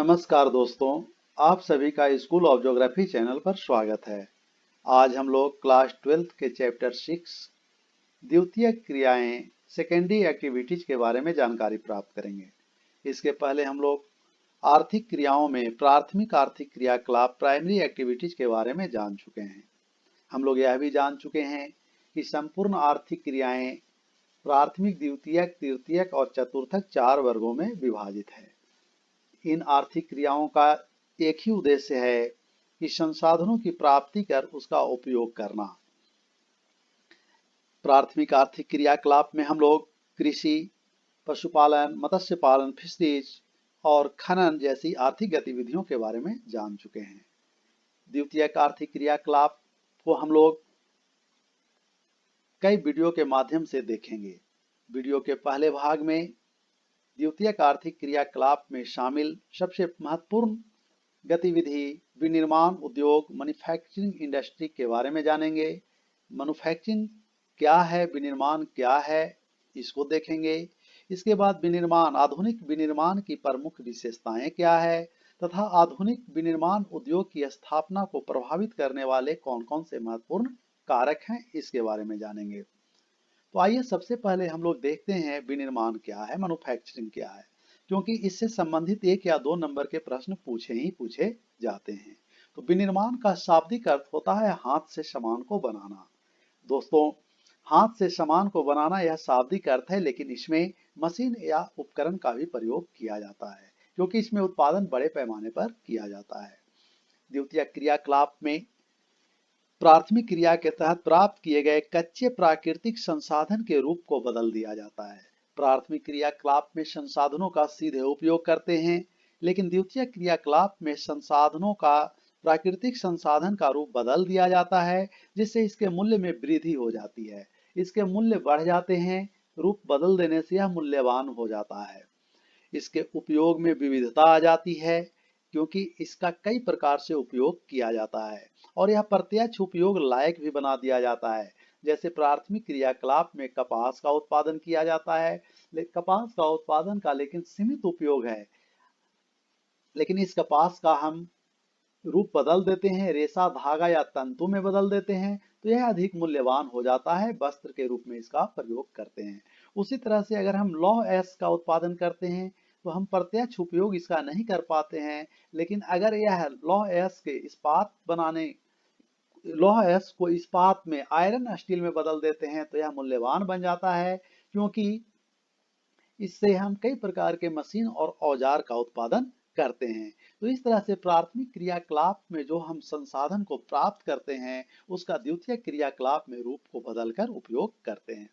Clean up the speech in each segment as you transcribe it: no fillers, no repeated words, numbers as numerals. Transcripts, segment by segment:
नमस्कार दोस्तों, आप सभी का स्कूल ऑफ ज्योग्राफी चैनल पर स्वागत है। आज हम लोग क्लास 12th के चैप्टर 6 द्वितीयक क्रियाएं सेकेंडरी एक्टिविटीज के बारे में जानकारी प्राप्त करेंगे। इसके पहले हम लोग आर्थिक क्रियाओं में प्राथमिक आर्थिक क्रियाकलाप प्राइमरी एक्टिविटीज के बारे में जान चुके हैं। हम लोग यह भी जान चुके हैं कि संपूर्ण आर्थिक क्रियाएं प्राथमिक, द्वितीयक, तृतीयक और चतुर्थक 4 वर्गों में विभाजित है। इन आर्थिक क्रियाओं का एक ही उद्देश्य है कि संसाधनों की प्राप्ति कर उसका उपयोग करना। प्राथमिक आर्थिक क्रियाकलाप में हम लोग कृषि, पशुपालन, मत्स्य पालन, फिशरीज और खनन जैसी आर्थिक गतिविधियों के बारे में जान चुके हैं। द्वितीयक आर्थिक क्रियाकलाप को हम लोग कई वीडियो के माध्यम से देखेंगे। वीडियो के पहले भाग में द्वितीयक आर्थिक क्रियाकलाप में शामिल सबसे महत्वपूर्ण गतिविधि विनिर्माण उद्योग मैन्युफैक्चरिंग इंडस्ट्री के बारे में जानेंगे। मैन्युफैक्चरिंग क्या है, विनिर्माण क्या है, इसको देखेंगे। इसके बाद विनिर्माण, आधुनिक विनिर्माण की प्रमुख विशेषताएं क्या है तथा आधुनिक विनिर्माण उद्योग की स्थापना को प्रभावित करने वाले कौन कौन से महत्वपूर्ण कारक हैं, इसके बारे में जानेंगे। तो आइए सबसे पहले हम लोग देखते हैं विनिर्माण क्या है, मैन्युफैक्चरिंग क्या है, क्योंकि इससे संबंधित 1 या 2 नंबर के प्रश्न पूछे जाते हैं। तो विनिर्माण का शाब्दिक अर्थ होता है हाथ से सामान को बनाना। दोस्तों, हाथ से सामान को बनाना यह शाब्दिक अर्थ है, लेकिन इसमें मशीन या उपकरण का भी प्रयोग किया जाता है, क्योंकि इसमें उत्पादन बड़े पैमाने पर किया जाता है। द्वितीयक क्रियाकलाप में प्राथमिक क्रिया के तहत प्राप्त किए गए कच्चे प्राकृतिक संसाधन के रूप को बदल दिया जाता है। प्राथमिक क्रियाकलाप में संसाधनों का सीधे उपयोग करते हैं, लेकिन द्वितीयक क्रियाकलाप में संसाधनों का प्राकृतिक संसाधन का रूप बदल दिया जाता है, जिससे इसके मूल्य में वृद्धि हो जाती है। इसके मूल्य बढ़ जाते हैं, रूप बदल देने से यह मूल्यवान हो जाता है। इसके उपयोग में विविधता आ जाती है, क्योंकि इसका कई प्रकार से उपयोग किया जाता है और यह प्रत्यक्ष उपयोग लायक भी बना दिया जाता है। जैसे प्राथमिक क्रियाकलाप में कपास का उत्पादन किया जाता है, कपास का उत्पादन का लेकिन सीमित उपयोग है, लेकिन इस कपास का हम रूप बदल देते हैं, रेशा, धागा या तंतु में बदल देते हैं, तो यह अधिक मूल्यवान हो जाता है, वस्त्र के रूप में इसका प्रयोग करते हैं। उसी तरह से अगर हम लौह अयस्क का उत्पादन करते हैं तो हम प्रत्यक्ष उपयोग इसका नहीं कर पाते हैं, लेकिन अगर यह लौह अयस्क इस्पात बनाने लौह अयस्क को इस्पात में, आयरन स्टील में बदल देते हैं तो यह मूल्यवान बन जाता है, क्योंकि इससे हम कई प्रकार के मशीन और औजार का उत्पादन करते हैं। तो इस तरह से प्राथमिक क्रियाकलाप में जो हम संसाधन को प्राप्त करते हैं उसका द्वितीयक क्रियाकलाप में रूप को बदलकर उपयोग करते हैं।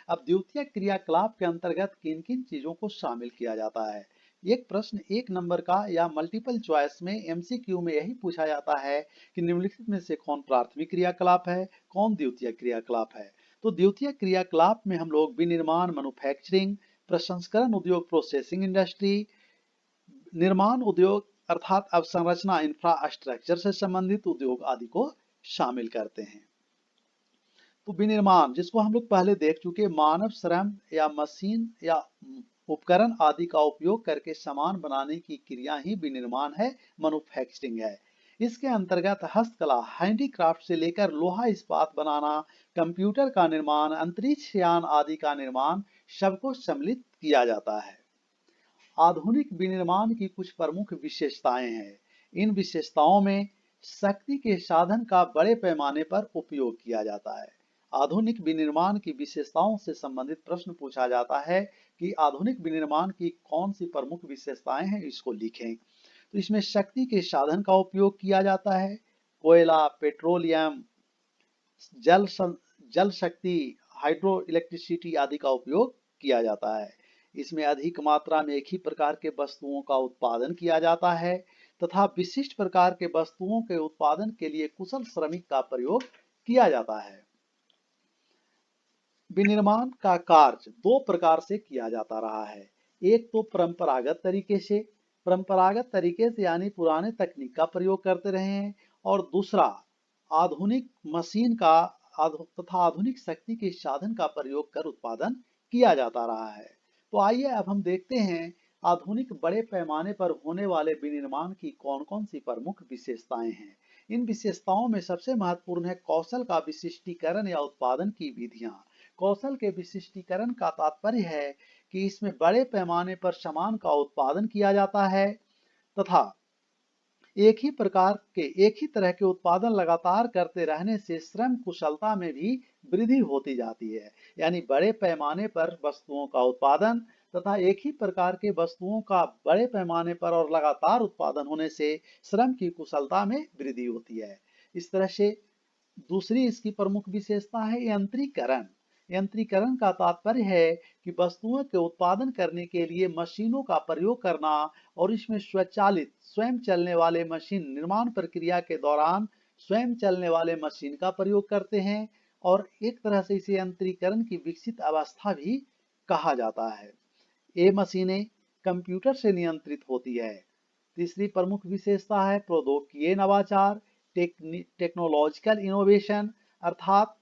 अब द्वितीयक क्रियाकलाप के अंतर्गत किन किन चीजों को शामिल किया जाता है? एक प्रश्न 1 नंबर का या मल्टीपल चॉइस में एमसीक्यू में यही पूछा जाता है कि निम्नलिखित में से कौन प्राथमिक क्रियाकलाप है, कौन द्वितीयक क्रियाकलाप है। तो द्वितीयक क्रियाकलाप में हम लोग विनिर्माण, मैन्युफैक्चरिंग, प्रसंस्करण उद्योग, प्रोसेसिंग इंडस्ट्री, निर्माण उद्योग अर्थात अवसंरचना, इंफ्रास्ट्रक्चर से संबंधित उद्योग आदि को शामिल करते हैं। तो विनिर्माण, जिसको हम लोग पहले देख चुके, मानव श्रम या मशीन या उपकरण आदि का उपयोग करके सामान बनाने की क्रिया ही विनिर्माण है, मैन्युफैक्चरिंग है। इसके अंतर्गत हस्तकला, हैंडीक्राफ्ट से लेकर लोहा इस्पात बनाना, कंप्यूटर का निर्माण, अंतरिक्ष यान आदि का निर्माण सबको सम्मिलित किया जाता है। आधुनिक विनिर्माण की कुछ प्रमुख विशेषताएं हैं। इन विशेषताओं में शक्ति के साधन का बड़े पैमाने पर उपयोग किया जाता है। आधुनिक विनिर्माण की विशेषताओं से संबंधित प्रश्न पूछा जाता है कि आधुनिक विनिर्माण की कौन सी प्रमुख विशेषताएं हैं, इसको लिखें। तो इसमें शक्ति के साधन का उपयोग किया जाता है। कोयला, पेट्रोलियम, जल जल शक्ति, हाइड्रो इलेक्ट्रिसिटी आदि का उपयोग किया जाता है। इसमें अधिक मात्रा में एक ही प्रकार के वस्तुओं का उत्पादन किया जाता है तथा विशिष्ट प्रकार के वस्तुओं के उत्पादन के लिए कुशल श्रमिक का प्रयोग किया जाता है। विनिर्माण का कार्य 2 प्रकार से किया जाता रहा है। एक तो परंपरागत तरीके से यानी पुराने तकनीक का प्रयोग करते रहे हैं, और दूसरा आधुनिक मशीन का तथा आधुनिक शक्ति के साधन का प्रयोग कर उत्पादन किया जाता रहा है। तो आइए अब हम देखते हैं आधुनिक बड़े पैमाने पर होने वाले विनिर्माण की कौन-कौन सी प्रमुख विशेषताएं हैं? इन विशेषताओं में सबसे महत्वपूर्ण है कौशल का विशिष्टीकरण या उत्पादन की विधियां। कौशल के विशिष्टीकरण का तात्पर्य है कि इसमें बड़े पैमाने पर सामान का उत्पादन किया जाता है तथा एक ही तरह के उत्पादन लगातार करते रहने से श्रम कुशलता में भी वृद्धि होती जाती है। यानी बड़े पैमाने पर वस्तुओं का उत्पादन तथा एक ही प्रकार के वस्तुओं का बड़े पैमाने पर और लगातार उत्पादन होने से श्रम की कुशलता में वृद्धि होती है। इस तरह से दूसरी इसकी प्रमुख विशेषता है यंत्रीकरण। यंत्रीकरण का तात्पर्य है कि वस्तुओं के उत्पादन करने के लिए मशीनों का प्रयोग करना और इसमें स्वचालित स्वयं चलने वाले मशीन निर्माण प्रक्रिया के दौरान स्वयं चलने वाले मशीन का प्रयोग करते हैं और एक तरह से इसे यंत्रीकरण की विकसित अवस्था भी कहा जाता है। ये मशीनें कंप्यूटर से नियंत्रित होती है। तीसरी प्रमुख विशेषता है प्रौद्योगिकीय नवाचार, टेक्नोलॉजिकल इनोवेशन, अर्थात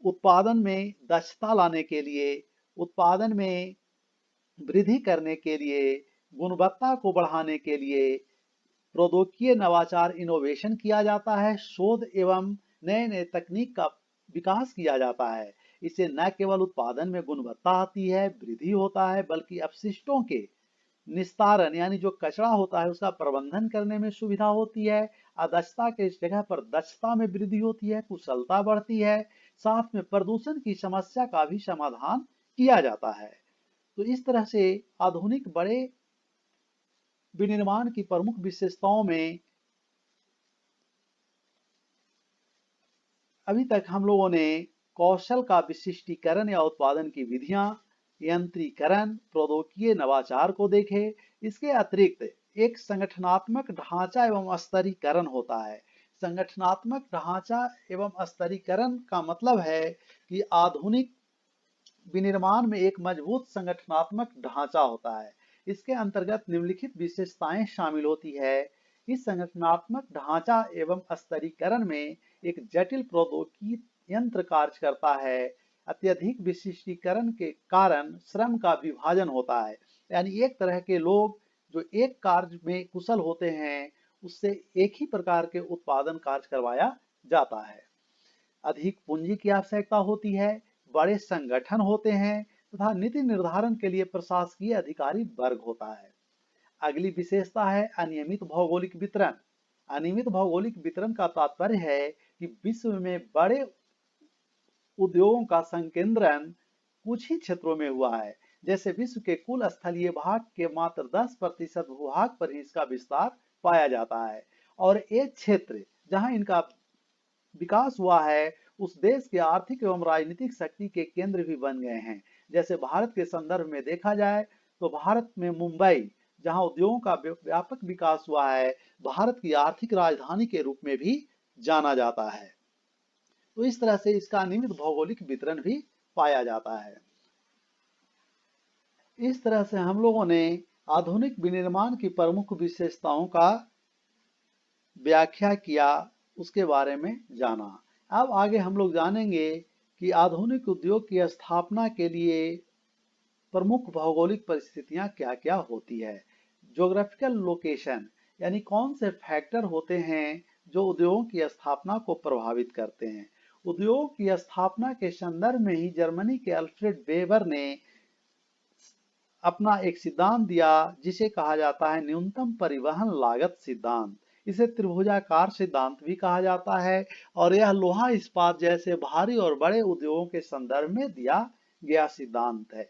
उत्पादन में दक्षता लाने के लिए, उत्पादन में वृद्धि करने के लिए, गुणवत्ता को बढ़ाने के लिए प्रौद्योगिकीय नवाचार इनोवेशन किया जाता है। शोध एवं नए नए तकनीक का विकास किया जाता है। इससे न केवल उत्पादन में गुणवत्ता आती है, वृद्धि होता है, बल्कि अपशिष्टों के निस्तारण यानी जो कचरा होता है उसका प्रबंधन करने में सुविधा होती है। अदक्षता के जगह पर दक्षता में वृद्धि होती है, कुशलता बढ़ती है, साथ में प्रदूषण की समस्या का भी समाधान किया जाता है। तो इस तरह से आधुनिक बड़े विनिर्माण की प्रमुख विशेषताओं में अभी तक हम लोगों ने कौशल का विशिष्टीकरण या उत्पादन की विधियां, यंत्रीकरण, प्रौद्योगिकीय नवाचार को देखे। इसके अतिरिक्त एक संगठनात्मक ढांचा एवं स्तरीकरण होता है। संगठनात्मक ढांचा एवं स्तरीकरण का मतलब है कि आधुनिक विनिर्माण में एक मजबूत संगठनात्मक ढांचा होता है। इसके अंतर्गत निम्नलिखित विशेषताएं शामिल होती है। इस संगठनात्मक ढांचा एवं स्तरीकरण में एक जटिल प्रौद्योगिकी यंत्र कार्य करता है। अत्यधिक विशिष्टीकरण के कारण श्रम का विभाजन होता है। यानी एक तरह के लोग जो एक कार्य में कुशल होते हैं उससे एक ही प्रकार के उत्पादन कार्य करवाया जाता है। अधिक पूंजी की आवश्यकता होती है, बड़े संगठन होते हैं तथा नीति निर्धारण के लिए प्रशासकीय अधिकारी वर्ग होता है। अगली विशेषता है अनियमित भौगोलिक वितरण। अनियमित भौगोलिक वितरण का तात्पर्य है कि विश्व में बड़े उद्योगों का संकेंद्रण कुछ ही क्षेत्रों में हुआ है। जैसे विश्व के कुल स्थलीय भाग के मात्र 10% भूभाग पर ही इसका विस्तार पाया जाता है और एक क्षेत्र जहां इनका विकास हुआ है उस देश के आर्थिक एवं राजनीतिक शक्ति के केंद्र भी बन गए हैं। जैसे भारत के संदर्भ में देखा जाए तो भारत में मुंबई जहां उद्योगों का व्यापक विकास हुआ है, भारत की आर्थिक राजधानी के रूप में भी जाना जाता है। तो इस तरह से इसका नियमित भौगोलिक वितरण भी पाया जाता है। इस तरह से हम लोगों ने आधुनिक विनिर्माण की प्रमुख विशेषताओं का व्याख्या किया, उसके बारे में जाना। अब आगे हम लोग जानेंगे कि आधुनिक उद्योग की स्थापना के लिए प्रमुख भौगोलिक परिस्थितियां क्या क्या होती है। ज्योग्राफिकल लोकेशन यानी कौन से फैक्टर होते हैं जो उद्योगों की स्थापना को प्रभावित करते हैं। उद्योग की स्थापना के संदर्भ में ही जर्मनी के अल्फ्रेड वेबर ने अपना एक सिद्धांत दिया जिसे कहा जाता है न्यूनतम परिवहन लागत सिद्धांत। इसे त्रिभुजाकार सिद्धांत भी कहा जाता है और यह लोहा इस्पात जैसे भारी और बड़े उद्योगों के संदर्भ में दिया गया सिद्धांत है।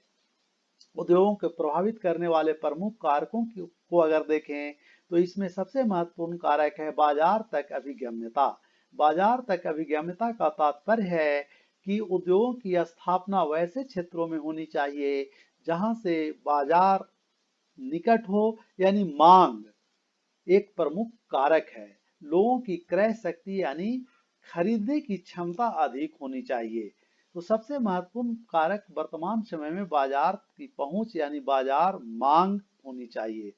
उद्योगों को प्रभावित करने वाले प्रमुख कारकों को अगर देखें तो इसमें सबसे महत्वपूर्ण कारक है बाजार तक अभिगम्यता। बाजार तक अभिगम्यता का तात्पर्य है कि उद्योगों की स्थापना वैसे क्षेत्रों में होनी चाहिए जहां से बाजार निकट हो, यानी मांग एक प्रमुख कारक है। लोगों की क्रय शक्ति यानी खरीदने की क्षमता अधिक होनी चाहिए। तो सबसे महत्वपूर्ण कारक वर्तमान समय में बाजार की पहुंच यानी बाजार मांग होनी चाहिए।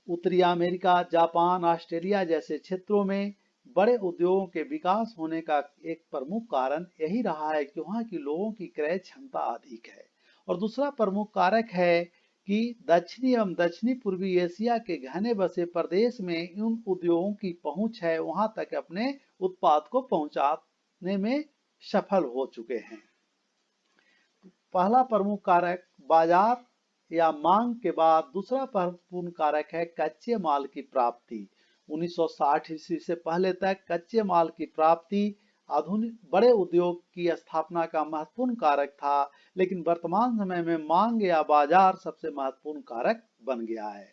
उत्तरी अमेरिका, जापान, ऑस्ट्रेलिया जैसे क्षेत्रों में बड़े उद्योगों के विकास होने का एक प्रमुख कारण यही रहा है कि वहां की लोगों की क्रय क्षमता अधिक है और दूसरा प्रमुख कारक है कि दक्षिणी एवं दक्षिणी पूर्वी एशिया के घने बसे प्रदेश में उन उद्योगों की पहुंच है, वहां तक अपने उत्पाद को पहुंचाने में सफल हो चुके हैं। पहला प्रमुख कारक बाजार या मांग के बाद दूसरा महत्वपूर्ण कारक है कच्चे माल की प्राप्ति। 1960 ईस्वी से पहले तक कच्चे माल की प्राप्ति आधुनिक बड़े उद्योग की स्थापना का महत्वपूर्ण कारक था, लेकिन वर्तमान समय में मांग या बाजार सबसे महत्वपूर्ण कारक बन गया है।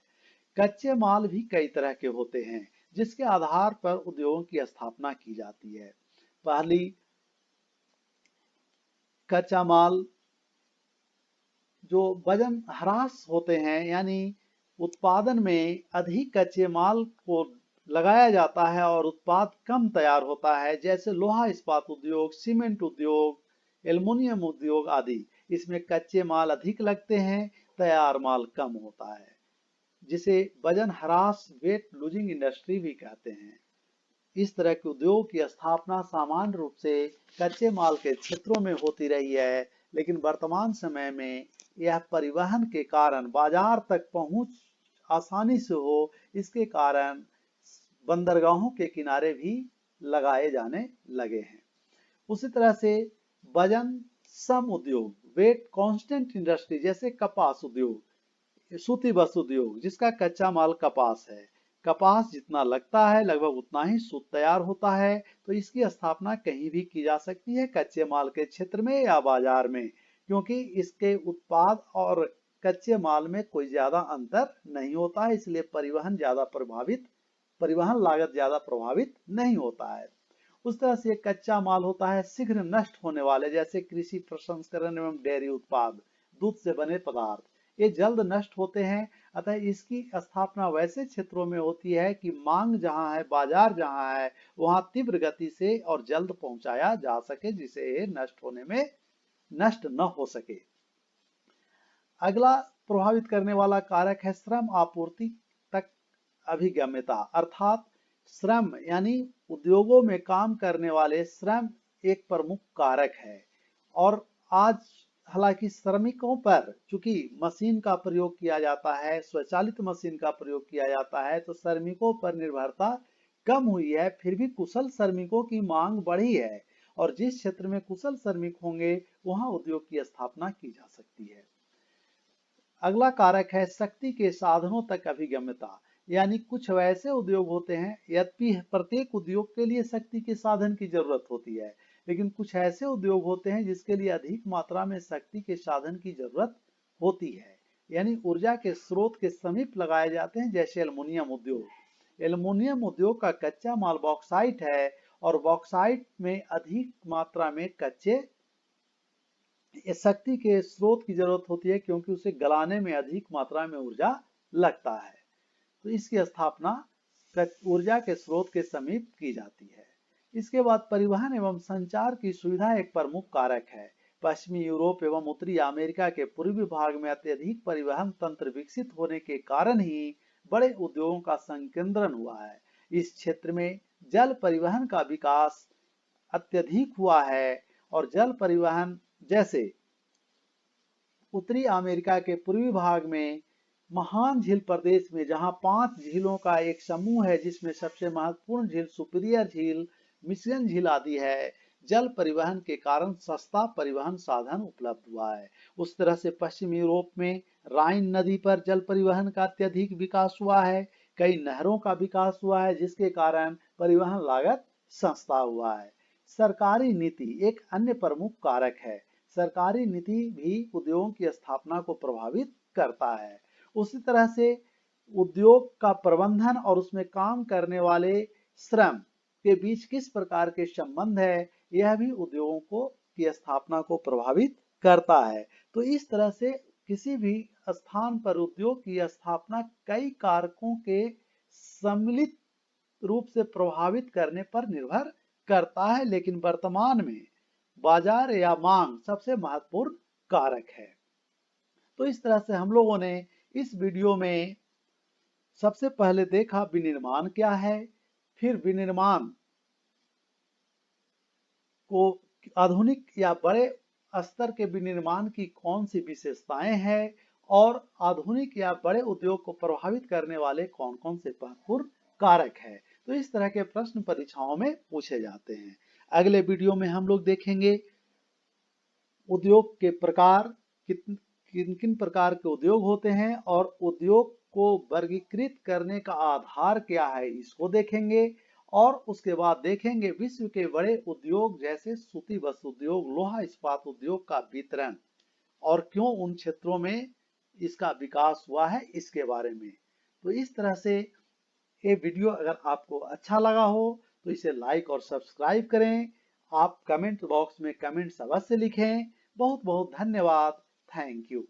कच्चे माल भी कई तरह के होते हैं जिसके आधार पर उद्योगों की स्थापना की जाती है। पहली, कच्चा माल जो वजन ह्रास होते हैं, यानी उत्पादन में अधिक कच्चे माल को लगाया जाता है और उत्पाद कम तैयार होता है, जैसे लोहा इस्पात उद्योग, सीमेंट उद्योग, एल्युमिनियम उद्योग आदि। इसमें कच्चे माल अधिक लगते हैं, तैयार माल कम होता है, जिसे वजन ह्रास वेट लूजिंग इंडस्ट्री भी कहते हैं। इस तरह के उद्योग की स्थापना सामान्य रूप से कच्चे माल के क्षेत्रों में होती रही है, लेकिन वर्तमान समय में यह परिवहन के कारण बाजार तक पहुंच आसानी से हो, इसके कारण बंदरगाहों के किनारे भी लगाए जाने लगे हैं। उसी तरह से वजन सम उद्योग, वेट कांस्टेंट इंडस्ट्री, जैसे कपास उद्योग, सूती वस्त्र उद्योग, जिसका कच्चा माल कपास है। कपास जितना लगता है लगभग उतना ही सूत तैयार होता है, तो इसकी स्थापना कहीं भी की जा सकती है, कच्चे माल के क्षेत्र में या बाजार में, क्योंकि इसके उत्पाद और कच्चे माल में कोई ज्यादा अंतर नहीं होता है, इसलिए परिवहन लागत ज्यादा प्रभावित नहीं होता है। उस तरह से कच्चा माल होता है शीघ्र नष्ट होने वाले, जैसे कृषि प्रसंस्करण एवं डेयरी उत्पाद, दूध से बने पदार्थ, ये जल्द नष्ट होते हैं। अतः इसकी स्थापना वैसे क्षेत्रों में होती है कि मांग जहां है, बाजार जहां है, वहां तीव्र गति से और जल्द पहुंचाया जा सके, जिसे ये नष्ट न हो सके। अगला प्रभावित करने वाला कारक है श्रम आपूर्ति तक अभिगम्यता, अर्थात श्रम यानी उद्योगों में काम करने वाले श्रम एक प्रमुख कारक है। और आज हालांकि श्रमिकों पर चूंकि मशीन का प्रयोग किया जाता है, स्वचालित मशीन का प्रयोग किया जाता है, तो श्रमिकों पर निर्भरता कम हुई है, फिर भी कुशल श्रमिकों की मांग बढ़ी है, और जिस क्षेत्र में कुशल श्रमिक होंगे वहां उद्योग की स्थापना की जा सकती है। अगला कारक है शक्ति के साधनों तक अभिगम्यता, यानी कुछ वैसे उद्योग होते हैं, यद्यपि प्रत्येक उद्योग के लिए शक्ति के साधन की जरूरत होती है, लेकिन कुछ ऐसे उद्योग होते हैं जिसके लिए अधिक मात्रा में शक्ति के साधन की जरूरत होती है, यानी ऊर्जा के स्रोत के समीप लगाए जाते हैं, जैसे एल्युमिनियम उद्योग। एल्युमिनियम उद्योग का कच्चा माल बॉक्साइट है, और बॉक्साइट में अधिक मात्रा में शक्ति के स्रोत की जरूरत होती है, क्योंकि उसे गलाने में अधिक मात्रा में ऊर्जा लगता है, तो इसकी स्थापना ऊर्जा के स्रोत के समीप की जाती है। इसके बाद परिवहन एवं संचार की सुविधा एक प्रमुख कारक है। पश्चिमी यूरोप एवं उत्तरी अमेरिका के पूर्वी भाग में अत्यधिक परिवहन तंत्र विकसित होने के कारण ही बड़े उद्योगों का संकेंद्रण हुआ है। इस क्षेत्र में जल परिवहन का विकास अत्यधिक हुआ है, और जल परिवहन जैसे उत्तरी अमेरिका के पूर्वी भाग में महान झील प्रदेश में, जहां 5 झीलों का एक समूह है, जिसमें सबसे महत्वपूर्ण झील सुपीरियर झील, मिशिगन झील आदि है, जल परिवहन के कारण सस्ता परिवहन साधन उपलब्ध हुआ है। उस तरह से पश्चिम यूरोप में राइन नदी पर जल परिवहन का अत्यधिक विकास हुआ है, कई नहरों का विकास हुआ है, जिसके कारण परिवहन लागत सस्ता हुआ है। सरकारी नीति एक अन्य प्रमुख कारक है। सरकारी नीति भी उद्योगों की स्थापना को प्रभावित करता है। उसी तरह से उद्योग का प्रबंधन और उसमें काम करने वाले श्रम के बीच किस प्रकार के संबंध है, यह भी उद्योगों की स्थापना को प्रभावित करता है। तो इस तरह से किसी भी स्थान पर उद्योग की स्थापना कई कारकों के सम्मिलित रूप से प्रभावित करने पर निर्भर करता है, लेकिन वर्तमान में बाजार या मांग सबसे महत्वपूर्ण कारक है। तो इस तरह से हम लोगों ने इस वीडियो में सबसे पहले देखा विनिर्माण क्या है, फिर विनिर्माण को आधुनिक या बड़े स्तर के विनिर्माण की कौन सी विशेषताएं हैं और आधुनिक या बड़े उद्योग को प्रभावित करने वाले कौन कौन से महत्वपूर्ण कारक है। तो इस तरह के प्रश्न परीक्षाओं में पूछे जाते हैं। अगले वीडियो में हम लोग देखेंगे उद्योग के प्रकार, किन किन प्रकार के उद्योग होते हैं और उद्योग को वर्गीकृत करने का आधार क्या है, इसको देखेंगे। और उसके बाद देखेंगे विश्व के बड़े उद्योग जैसे सूती वस्त्र उद्योग, लोहा इस्पात उद्योग का वितरण और क्यों उन क्षेत्रों में इसका विकास हुआ है, इसके बारे में। तो इस तरह से ये वीडियो अगर आपको अच्छा लगा हो तो इसे लाइक और सब्सक्राइब करें। आप कमेंट बॉक्स में कमेंट्स अवश्य लिखें। बहुत बहुत धन्यवाद। Thank you.